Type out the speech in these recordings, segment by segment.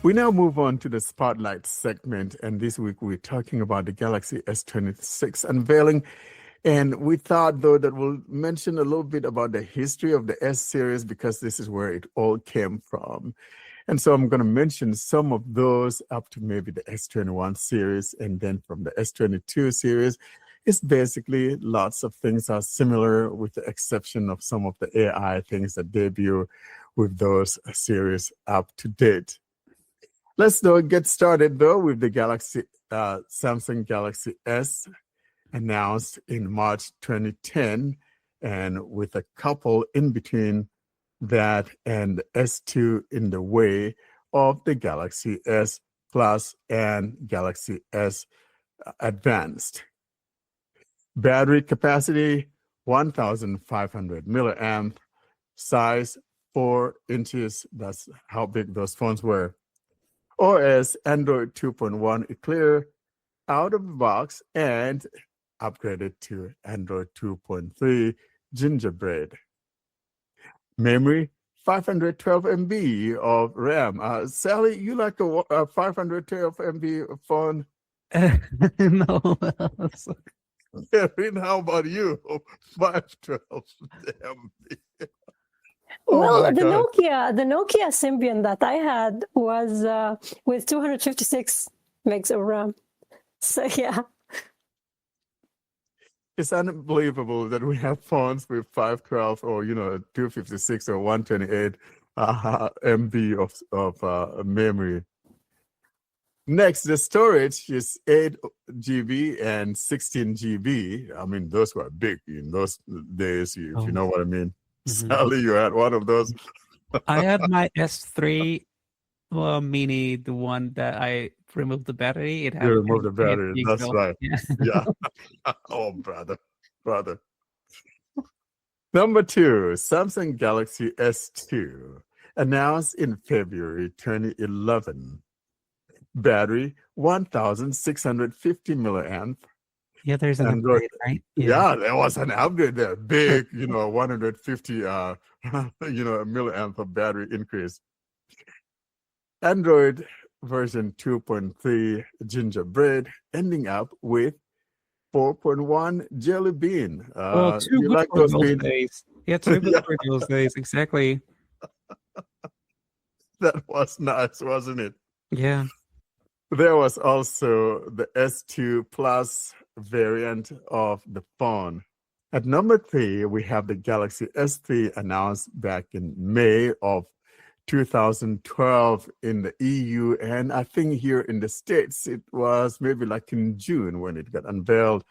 We now move on to the Spotlight segment, and this week we're talking about the Galaxy S26 unveiling. And we thought, though, that we'll mention a little bit about the history of the S series because this is where it all came from. And so I'm going to mention some of those up to maybe the S21 series, and then from the S22 series. It's basically lots of things are similar with the exception of some of the AI things that debut with those series up to date. Let's though get started though with the Samsung Galaxy S announced in March 2010, and with a couple in between that and S2 in the way of the Galaxy S Plus and Galaxy S Advanced. Battery capacity 1,500 milliamp, size 4 inches. That's how big those phones were. OS Android 2.1 clear out of the box and upgraded to Android 2.3 Gingerbread. Memory 512 MB of RAM. Sally, you like a 512 MB phone? No. Karen, how about you? 512 MB. Well, the Nokia Symbian that I had was with 256 megs of RAM. So yeah. It's unbelievable that we have phones with 512 or 256 or 128 MB of memory. Next, the storage is 8 GB and 16 GB. I mean, those were big in those days, if you know what I mean. Mm-hmm. Sally, you had one of those? I had my S3 mini, the one that I removed the battery. You removed the battery, that's right. Yeah. Oh, brother. Number 2, Samsung Galaxy S2, announced in February 2011. Battery 1,650 milliamp. Yeah, there's an upgrade, right? Yeah, there was an upgrade there. Big, 150 milliamp of battery increase. Android version 2.3 Gingerbread, ending up with 4.1 Jelly Bean. Too good like for those days. Yeah, too good for those days, exactly. That was nice, wasn't it? Yeah. There was also the S2 Plus variant of the phone. At number 3, we have the Galaxy S3 announced back in May of 2012 in the EU, and I think here in the States it was maybe like in June when it got unveiled.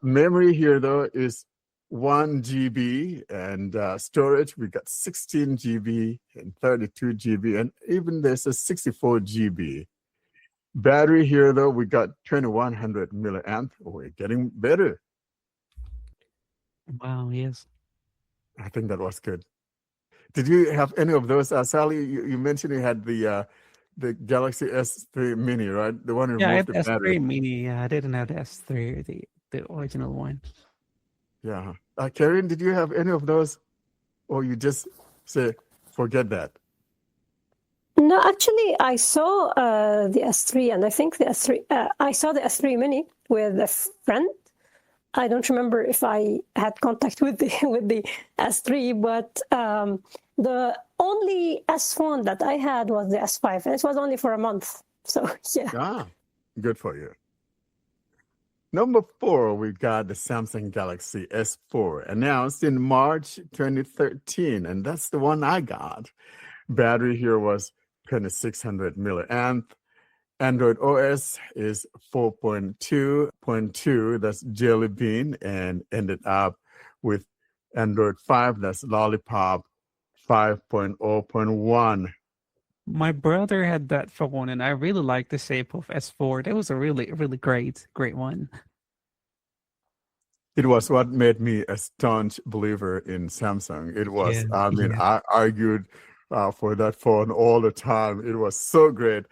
Memory here though is 1 GB, and storage we got 16 GB and 32 GB, and even there's a 64 GB. Battery here though, we got 2,100 milliamp. We're getting better. Wow, yes. I think that was good. Did you have any of those? Sally, you mentioned you had the Galaxy S3 Mini, right? The one who I had the S3 battery. Mini. Yeah, I didn't have the S3, the original one. Yeah. Karen, did you have any of those? Or you just say, forget that? No, actually, I saw the S3, and I think the S3. I saw the S3 Mini with a friend. I don't remember if I had contact with the S3, but the only S phone that I had was the S5, and it was only for a month. So yeah. Good for you. Number 4, we got the Samsung Galaxy S4 announced in March 2013, and that's the one I got. Battery here was 2,600 milliamp. Android OS is 4.2.2, that's Jelly Bean, and ended up with Android 5, that's Lollipop 5.0.1. My brother had that phone, and I really liked the shape of S4. That was a really, really great one. It was what made me a staunch believer in Samsung. It was, I argued for that phone all the time. It was so great.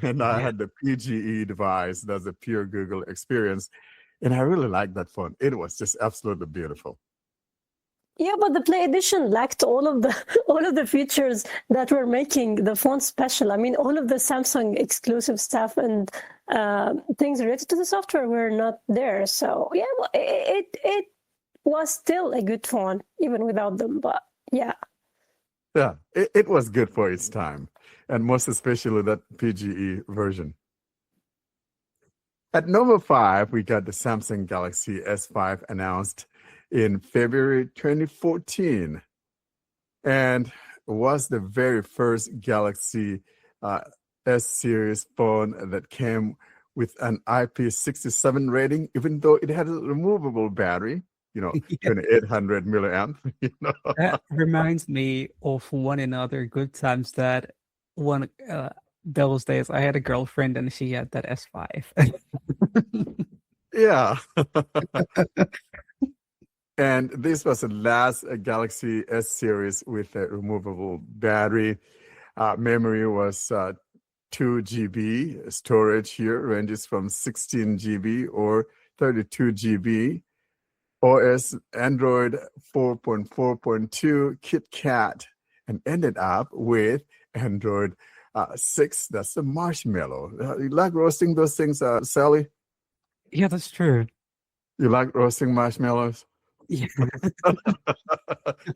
And I had the PGE device, that's a pure Google experience. And I really liked that phone. It was just absolutely beautiful. Yeah, but the Play Edition lacked all of the all of the features that were making the phone special. I mean, all of the Samsung exclusive stuff and things related to the software were not there. So yeah, well, it was still a good phone even without them. But yeah, Yeah, it was good for its time, and most especially that PGE version. At number 5, we got the Samsung Galaxy S5 announced in February 2014, and was the very first Galaxy S series phone that came with an IP67 rating, even though it had a removable battery, 2800 milliamp. That reminds me of one another good times that one those days I had a girlfriend and she had that S5. Yeah. And this was the last Galaxy S series with a removable battery. Memory was 2 GB. Storage here ranges from 16 GB or 32 GB. OS Android 4.4.2 KitKat, and ended up with Android 6. That's the Marshmallow. You like roasting those things, Sally? Yeah, that's true. You like roasting marshmallows? Yeah.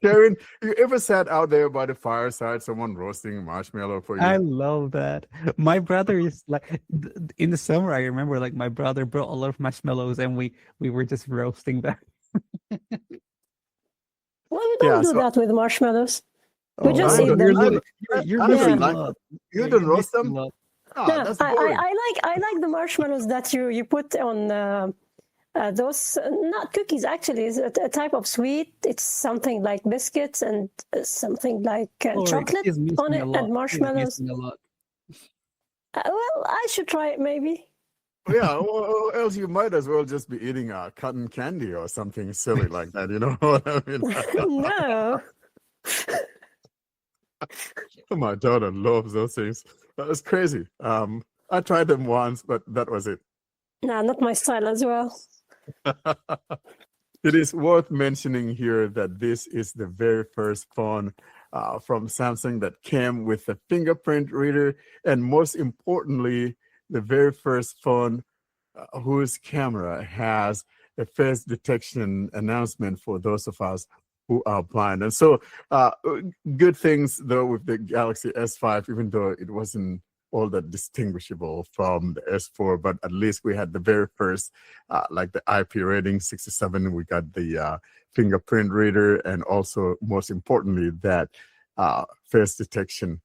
Karen, you ever sat out there by the fireside, someone roasting marshmallow for you? I love that. My brother is like in the summer. I remember like my brother brought a lot of marshmallows and we were just roasting them. well, you don't do that with marshmallows. We just I eat don't- them. You're I missing don't a like lot. You Yeah, don't you're roast missing them? a lot. Ah, Yeah, that's I boring. like the marshmallows that you put on those not cookies actually. It's a type of sweet. It's something like biscuits and something like Ulrich, chocolate he's missing on a it lot. and He's marshmallows. missing a lot. Well, I should try it maybe. Yeah, or else you might as well just be eating cotton candy or something silly like that. You know what I mean? No, My daughter loves those things. It's crazy. I tried them once, but that was it. nah, not my style as well. It is worth mentioning here that this is the very first phone from Samsung that came with a fingerprint reader, and most importantly, the very first phone whose camera has a face detection announcement for those of us who are blind. And so, good things though with the Galaxy S5, even though it wasn't all that distinguishable from the S4, but at least we had the very first, like the IP rating 67. We got the fingerprint reader, and also most importantly that face detection.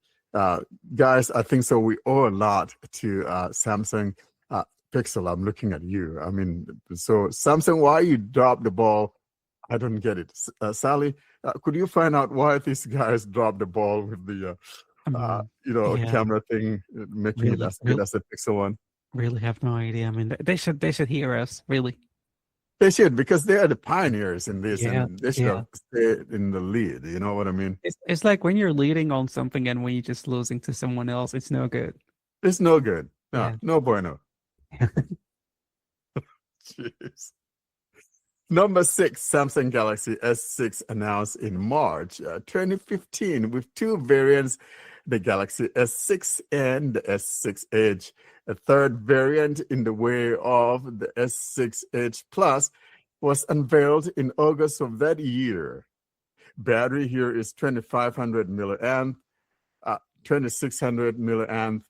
Guys, I think so. We owe a lot to Samsung. Pixel, I'm looking at you. I mean, so Samsung, why you dropped the ball? I don't get it. Sally, could you find out why these guys dropped the ball with the Yeah. camera thing, making it as good as the Pixel one? Really have no idea. I mean, they should hear us. Really. They should, because they are the pioneers in this, Yeah, and they should have stayed in the lead. You know what I mean? It's like when you're leading on something and when you're just losing to someone else, it's no good. It's no good. No, Yeah. no bueno. Jeez. Number 6, Samsung Galaxy S6 announced in March 2015 with 2 variants, the Galaxy S6 and the S6 Edge. A third variant in the way of the S6 Edge Plus was unveiled in August of that year. Battery here is 2500 milliamp, 2600 milliamp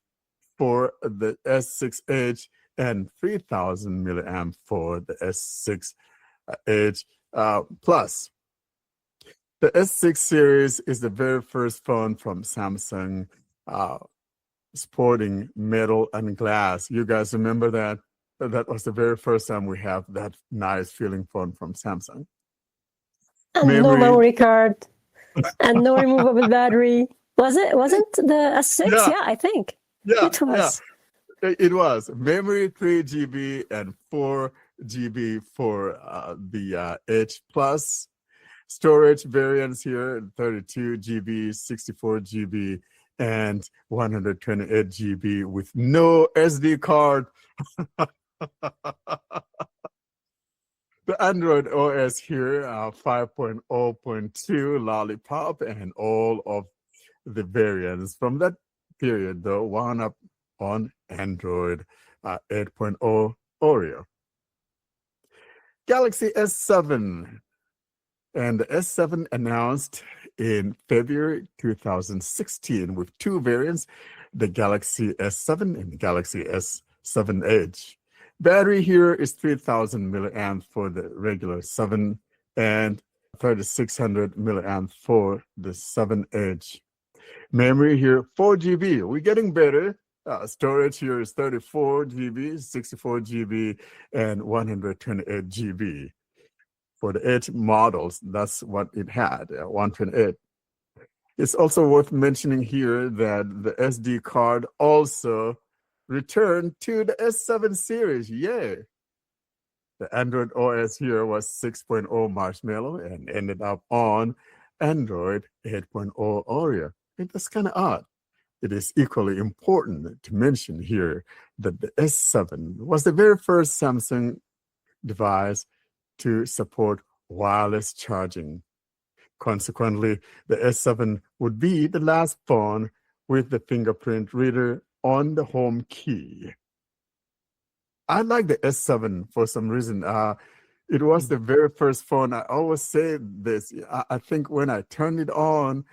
for the S6 Edge, and 3000 milliamp for the S6 Edge Plus. The S6 series is the very first phone from Samsung sporting metal and glass. You guys remember that? That was the very first time we have that nice feeling phone from Samsung. And no memory card, and no removable battery. Wasn't the S6? Yeah, I think. Yeah, it was. Yeah. It was. Memory 3 GB and 4 GB for the Edge Plus. Storage variants here, 32 GB, 64 GB, and 128 GB with no SD card. The Android OS here, 5.0.2 Lollipop, and all of the variants from that period, though, wound up on Android 8.0 Oreo. Galaxy S7, and the S7 announced in February 2016 with two variants, the Galaxy S7 and the Galaxy S7 Edge. Battery here is 3,000 milliamp for the regular 7 and 3,600 milliamp for the 7 Edge. Memory here, 4 GB. We're getting better. Storage here is 34 GB, 64 GB, and 128 GB. For the Edge models, that's what it had, 128. It's also worth mentioning here that the SD card also returned to the S7 series. Yay! The Android OS here was 6.0 Marshmallow and ended up on Android 8.0 Oreo. And that's kind of odd. It is equally important to mention here that the S7 was the very first Samsung device to support wireless charging. Consequently, the S7 would be the last phone with the fingerprint reader on the home key. I like the S7 for some reason. It was the very first phone. I always say this. I think when I turned it on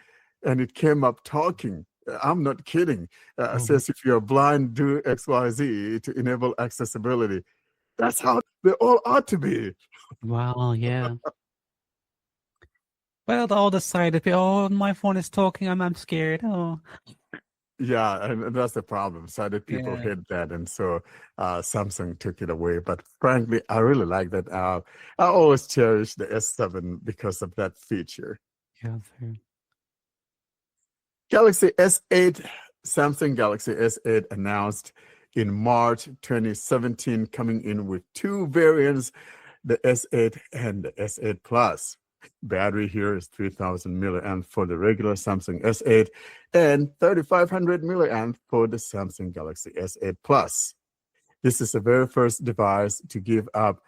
and it came up talking, I'm not kidding. It says if you're blind, do XYZ to enable accessibility. That's how they all ought to be. Wow, yeah. Well, all the side of it, oh, my phone is talking, I'm scared. Oh, Yeah, and that's the problem. Sighted people yeah, hate that, and so Samsung took it away. But frankly, I really like that. I always cherish the S7 because of that feature. yeah, fair. Galaxy S8, Samsung Galaxy S8 announced in March 2017, coming in with two variants, the S8 and the S8 Plus. Battery here is 3,000 milliamp for the regular Samsung S8 and 3,500 milliamp for the Samsung Galaxy S8 Plus. This is the very first device to give up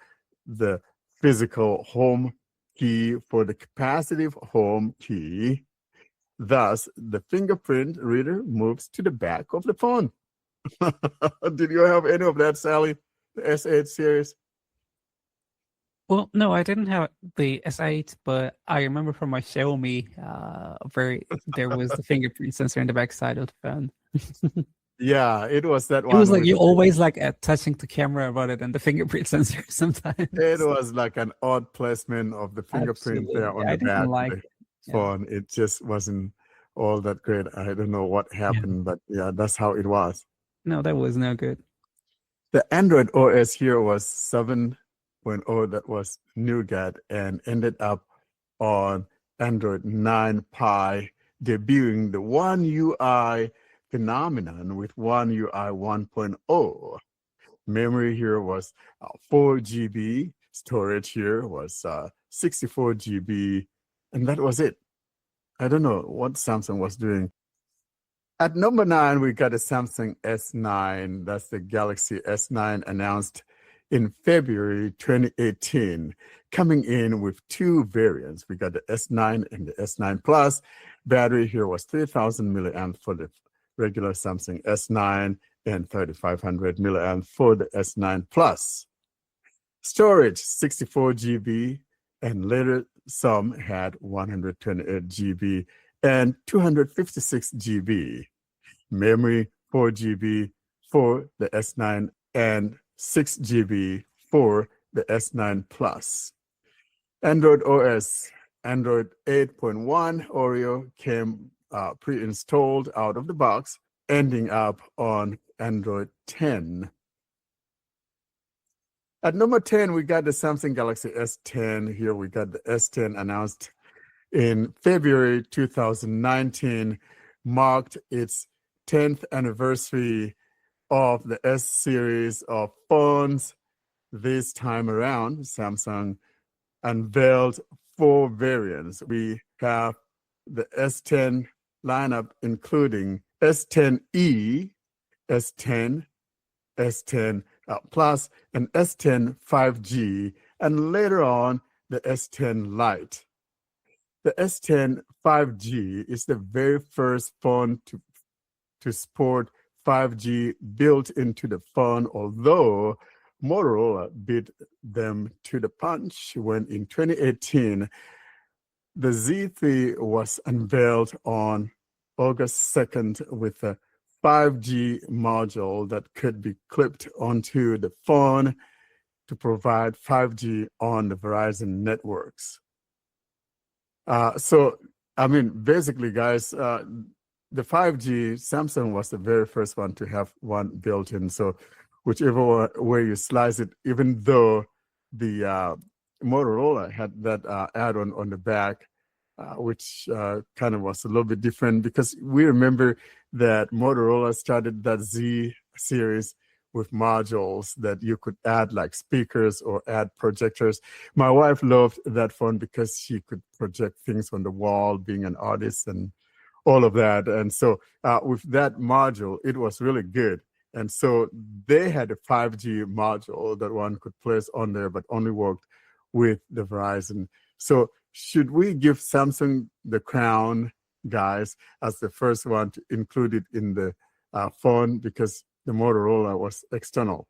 the physical home key for the capacitive home key. Thus, the fingerprint reader moves to the back of the phone. Did you have any of that, Sally? The S8 series? Well, no, I didn't have the S8, but I remember from my Xiaomi, there was the fingerprint sensor in the back side of the phone. Yeah, it was that It was one. like you always like touching the camera rather than the fingerprint sensor sometimes. It was like an odd placement of the fingerprint there Absolutely. on I the didn't back of like the it. Yeah. phone. It just wasn't all that great. I don't know what happened, but yeah, that's how it was. No, that was no good. The Android OS here was 7.0, that was Nougat, and ended up on Android 9 Pie, debuting the One UI phenomenon with One UI 1.0. Memory here was 4 GB. Storage here was 64 GB. And that was it. I don't know what Samsung was doing. At number 9, we got a Samsung S9. That's the Galaxy S9 announced in February 2018, coming in with two variants. We got the S9 and the S9 Plus. Battery here was 3,000 milliamp for the regular Samsung S9 and 3,500 milliamp for the S9 Plus. Storage, 64 GB, and later some had 128 GB and 256 GB. Memory, 4 GB for the S9 and 6 GB for the S9 Plus. Android OS, Android 8.1 Oreo came pre-installed out of the box, ending up on Android 10. At number 10, we got the Samsung Galaxy S10. Here we got the S10 announced in February 2019, marked its 10th anniversary of the S series of phones. This time around, Samsung unveiled 4 variants. We have the S10 lineup, including S10e, S10, S10 Plus, and S10 5G, and later on the S10 Lite. The S10 5G is the very first phone to sport 5G built into the phone, although Motorola beat them to the punch when in 2018, the Z3 was unveiled on August 2nd with a 5G module that could be clipped onto the phone to provide 5G on the Verizon networks. So, I mean, basically, guys, the 5G, Samsung was the very first one to have one built in. So whichever way you slice it, even though the Motorola had that add-on on the back, which kind of was a little bit different, because we remember that Motorola started that Z series with modules that you could add like speakers or add projectors. My wife loved that phone because she could project things on the wall, being an artist and all of that. And so with that module, it was really good. And so they had a 5G module that one could place on there, but only worked with the Verizon. So should we give Samsung the crown, guys, as the first one to include it in the phone, because the Motorola was external?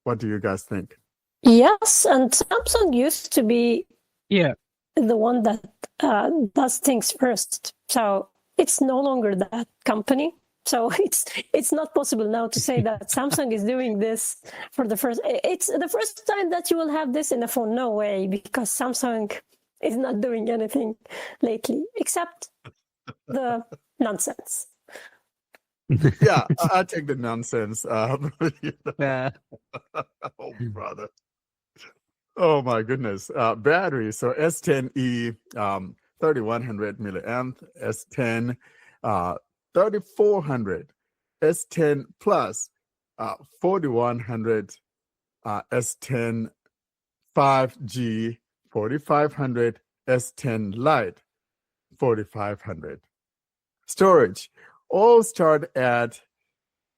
What do you guys think? Yes, and Samsung used to be Yeah. the one that does things first. So it's no longer that company. So it's not possible now to say that Samsung is doing this for the first. It's the first time that you will have this in a phone. No way, because Samsung is not doing anything lately except the nonsense. Yeah, I take the nonsense. Yeah. Oh, brother. Oh, my goodness. Battery. So S10e, 3100 milliamp, S10, 3400, S10 Plus, 4100, S10 5G, 4500, S10 Lite, 4500. Storage. All start at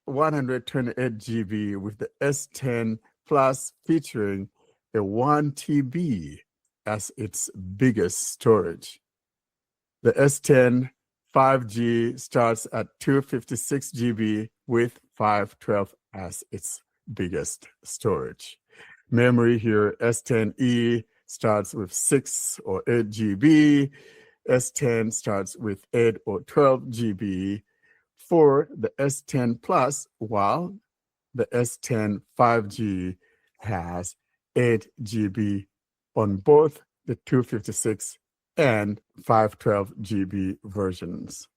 128 GB with the S10 Plus featuring a 1 TB as its biggest storage. The S10 5G starts at 256 GB with 512 as its biggest storage. Memory here, S10e starts with 6 or 8 GB. S10 starts with 8 or 12 GB for the S10 Plus, while the S10 5G has 8 GB on both the 256 and 512 GB versions.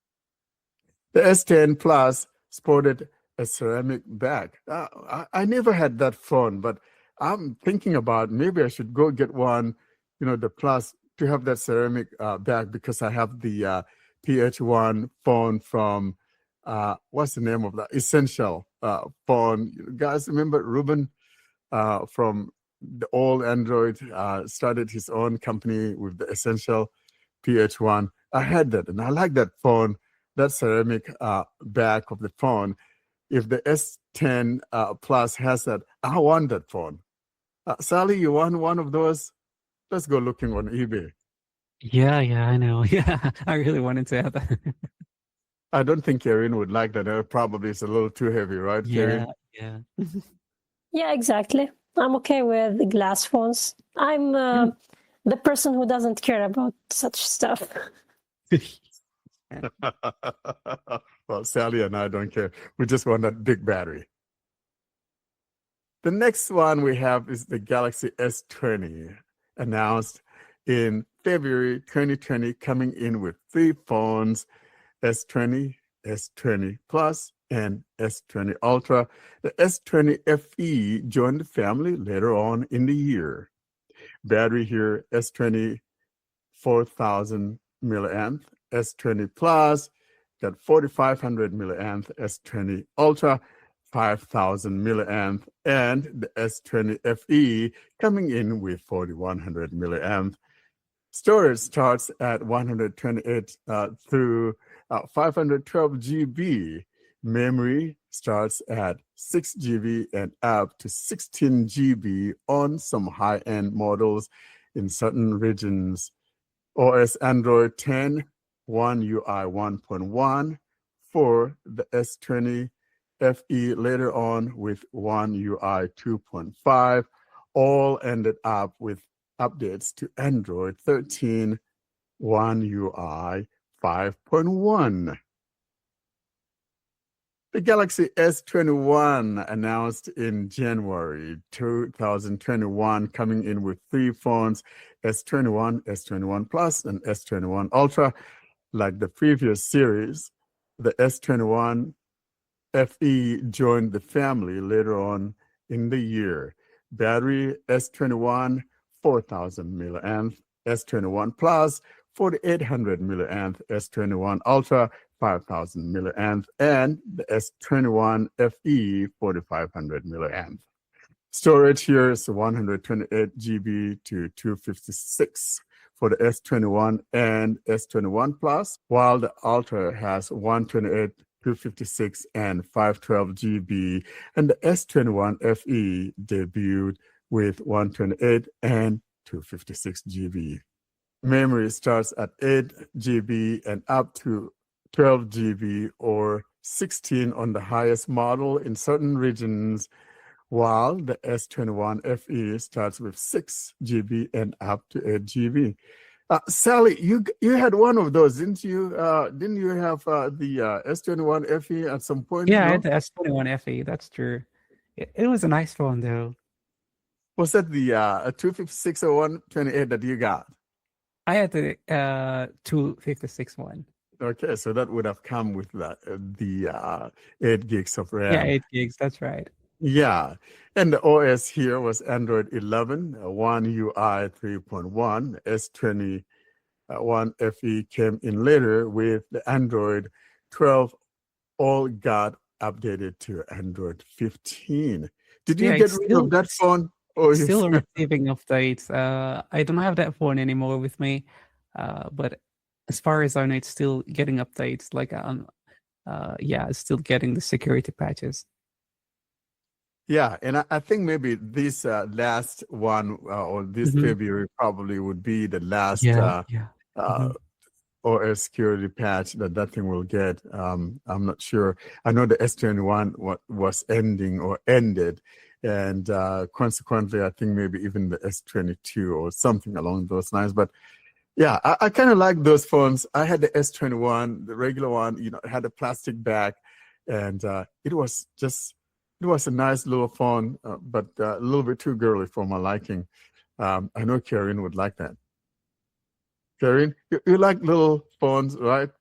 The S10 Plus sported a ceramic back. I never had that phone, but I'm thinking about maybe I should go get one, the Plus, to have that ceramic back, because I have the PH1 phone from, what's the name of that? Essential phone. You guys remember Ruben from the old Android, started his own company with the Essential PH1. I had that, and I like that phone, that ceramic back of the phone. If the S10 Plus has that, I want that phone. Sally, you want one of those? Let's go looking on eBay. Yeah, I know. Yeah, I really wanted to have that. I don't think Karen would like that. Probably it's a little too heavy, right, Karen? Yeah. Yeah, exactly. I'm okay with the glass phones. I'm the person who doesn't care about such stuff. Well, Sally and I don't care. We just want that big battery. The next one we have is the Galaxy S20, announced in February 2020, coming in with 3 phones, S20, S20 Plus, and S20 Ultra. The S20 FE joined the family later on in the year. Battery here, S20, 4,000 milliamp, S20 Plus, got 4,500 milliamp, S20 Ultra, 5,000 milliamp, and the S20 FE coming in with 4,100 milliamp. Storage starts at 128 through 512 GB. Memory starts at 6 GB and up to 16 GB on some high-end models in certain regions. OS Android 10, One UI 1.1 for the S20 FE, later on with One UI 2.5, all ended up with updates to Android 13, One UI 5.1. The Galaxy S21 announced in January 2021, coming in with 3 phones, S21, S21 Plus, and S21 Ultra. Like the previous series, the S21 FE joined the family later on in the year. Battery S21, 4,000 milliamp, S21 Plus, 4,800 milliamp, S21 Ultra, 5,000 milliamp, and the S21 FE, 4,500 milliamp. Storage here is 128 GB to 256 for the S21 and S21 Plus, while the Ultra has 128, 256, and 512 GB, and the S21 FE debuted with 128 and 256 GB. Memory starts at 8 GB and up to 12 GB or 16 on the highest model in certain regions, while the S21 FE starts with 6 GB and up to 8 GB. Sally, you had one of those, didn't you? Didn't you have the S21 FE at some point? Yeah, I No? had the S21 FE. That's true. It was a nice phone, though. Was that the 256 or 128 that you got? I had the 256 one. Okay, so that would have come with that, the 8 gigs of RAM. Yeah, 8 gigs. That's right. Yeah, and the OS here was Android 11, One UI 3.1, S21 FE came in later with the Android 12, all got updated to Android 15. Did you Yeah, get it's rid still of that phone? Or you still receiving updates. I don't have that phone anymore with me, but as far as I know, it's still getting updates. Like yeah, it's still getting the security patches. Yeah, and I think maybe this last one or this Mhm. February probably would be the last Yeah. OS security patch that thing will get. I'm not sure. I know the S21 was ending or ended, and consequently, I think maybe even the S22 or something along those lines. But yeah, I kind of like those phones. I had the S21, the regular one. You know, it had a plastic back, and it was a nice little phone, but a little bit too girly for my liking. I know Karen would like that. Karen, you like little phones, right?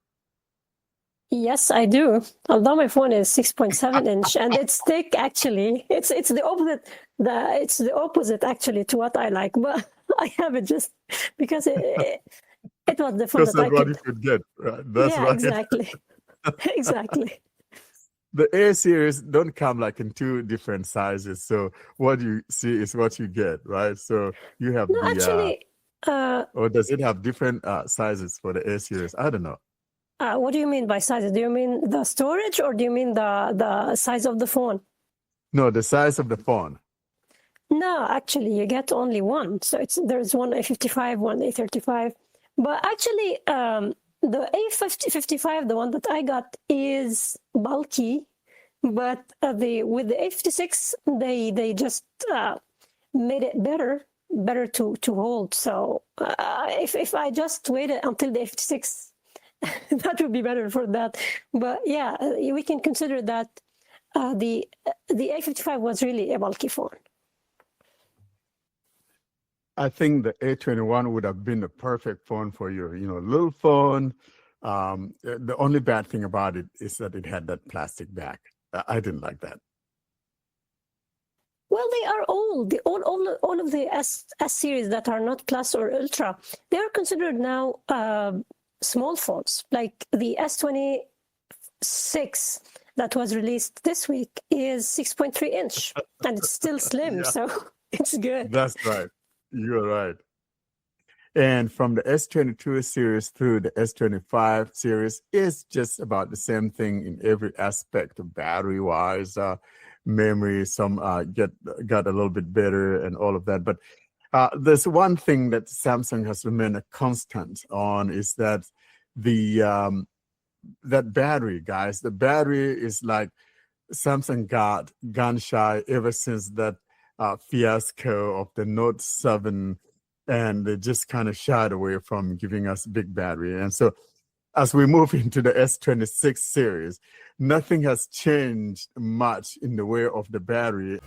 Yes, I do. Although my phone is 6.7 inch and it's thick, actually, it's the opposite. It's the opposite actually to what I like. But I have it just because it was the phone That's that I not what could. you could get. Right? That's Yeah, right. exactly, exactly. The A series don't come like in 2 different sizes. So what you see is what you get, right? So you have No, the, actually, or does it have different sizes for the A series? I don't know. what do you mean by sizes? Do you mean the storage or do you mean the size of the phone? No, the size of the phone. No, actually, you get only one. So there's one A55, one A35. But actually, the A55, the one that I got, is bulky. But with the A56, they just made it better to hold. So if I just waited until the A56, that would be better for that. But yeah, we can consider that the A55 was really a bulky phone. I think the A21 would have been the perfect phone for you. You know, little phone. The only bad thing about it is that it had that plastic back. I didn't like that. Well, they are old. All of the S series that are not Plus or Ultra, they are considered now small phones. Like the S26 that was released this week is 6.3 inch, and it's still slim, Yeah. so it's good. That's right. You're right. And from the S22 series through the S25 series, it's just about the same thing in every aspect, battery-wise, memory. Some got a little bit better and all of that. But there's one thing that Samsung has remained a constant on is that the that battery, guys. The battery is like Samsung got gun shy ever since that fiasco of the Note 7, and they just kind of shied away from giving us big battery. And so as we move into the S26 series, nothing has changed much in the way of the battery.